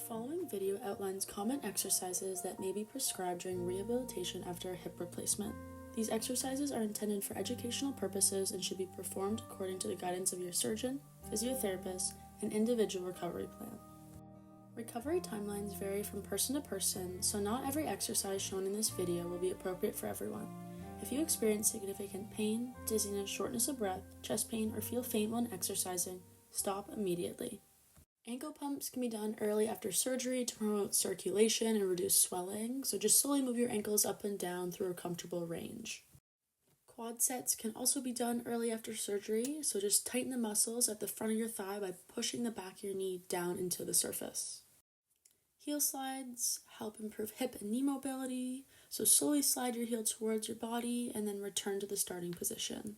following video outlines common exercises that may be prescribed during rehabilitation after a hip replacement. These exercises are intended for educational purposes and should be performed according to the guidance of your surgeon, physiotherapist, and individual recovery plan. Recovery timelines vary from person to person, so not every exercise shown in this video will be appropriate for everyone. If you experience significant pain, dizziness, shortness of breath, chest pain, or feel faint when exercising, stop immediately. Ankle pumps can be done early after surgery to promote circulation and reduce swelling, so just slowly move your ankles up and down through a comfortable range. Quad sets can also be done early after surgery, so just tighten the muscles at the front of your thigh by pushing the back of your knee down into the surface. Heel slides help improve hip and knee mobility, so slowly slide your heel towards your body and then return to the starting position.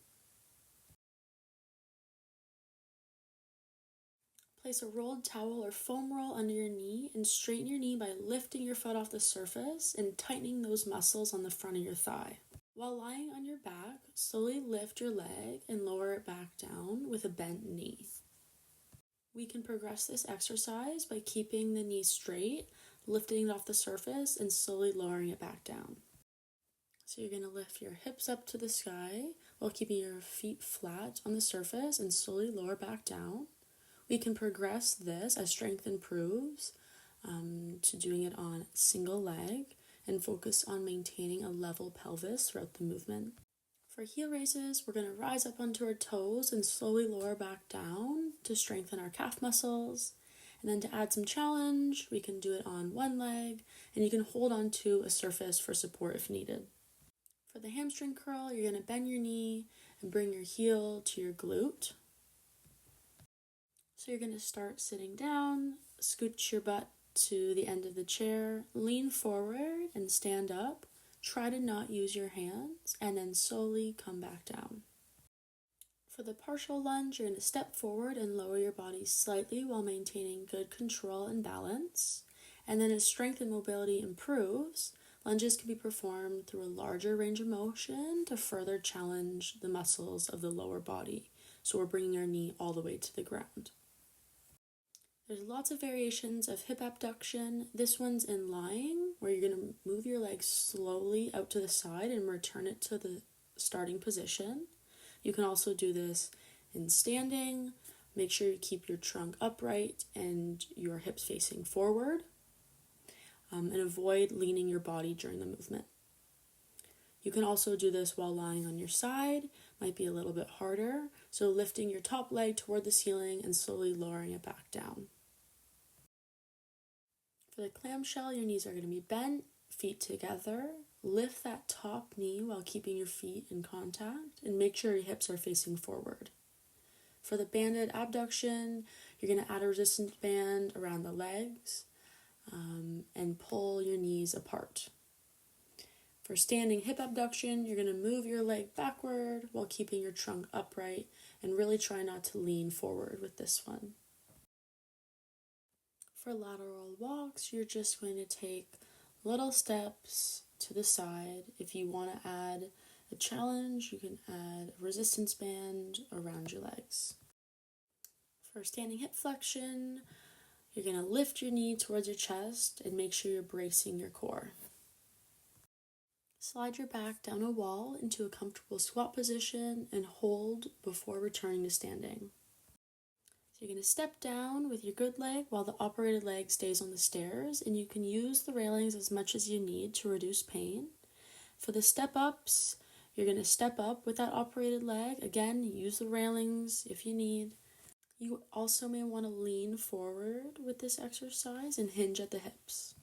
Place a rolled towel or foam roll under your knee and straighten your knee by lifting your foot off the surface and tightening those muscles on the front of your thigh. While lying on your back, slowly lift your leg and lower it back down with a bent knee. We can progress this exercise by keeping the knee straight, lifting it off the surface, and slowly lowering it back down. So you're going to lift your hips up to the sky while keeping your feet flat on the surface and slowly lower back down. We can progress this as strength improves to doing it on single leg and focus on maintaining a level pelvis throughout the movement. For heel raises, we're going to rise up onto our toes and slowly lower back down to strengthen our calf muscles. And then to add some challenge, we can do it on one leg, and you can hold onto a surface for support if needed. For the hamstring curl, you're going to bend your knee and bring your heel to your glute. So you're going to start sitting down, scooch your butt to the end of the chair, lean forward and stand up. Try to not use your hands, and then slowly come back down. For the partial lunge, you're going to step forward and lower your body slightly while maintaining good control and balance. And then as strength and mobility improves, lunges can be performed through a larger range of motion to further challenge the muscles of the lower body. So we're bringing our knee all the way to the ground. There's lots of variations of hip abduction. This one's in lying, where you're going to move your leg slowly out to the side and return it to the starting position. You can also do this in standing. Make sure you keep your trunk upright and your hips facing forward, and avoid leaning your body during the movement. You can also do this while lying on your side. Might be a little bit harder, so lifting your top leg toward the ceiling and slowly lowering it back down. For the clamshell, your knees are going to be bent, feet together. Lift that top knee while keeping your feet in contact, and make sure your hips are facing forward. For the banded abduction, you're going to add a resistance band around the legs and pull your knees apart. For standing hip abduction, you're going to move your leg backward while keeping your trunk upright and really try not to lean forward with this one. For lateral walks, you're just going to take little steps to the side. If you want to add a challenge, you can add a resistance band around your legs. For standing hip flexion, you're going to lift your knee towards your chest and make sure you're bracing your core. Slide your back down a wall into a comfortable squat position and hold before returning to standing. You're going to step down with your good leg while the operated leg stays on the stairs, and you can use the railings as much as you need to reduce pain. For the step ups, you're going to step up with that operated leg. Again, use the railings if you need. You also may want to lean forward with this exercise and hinge at the hips.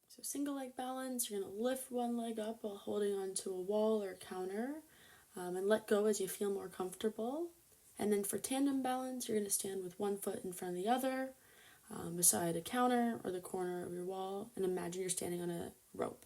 So single leg balance, you're going to lift one leg up while holding onto a wall or counter. And let go as you feel more comfortable. And then for tandem balance, you're going to stand with one foot in front of the other, beside a counter or the corner of your wall, and imagine you're standing on a rope.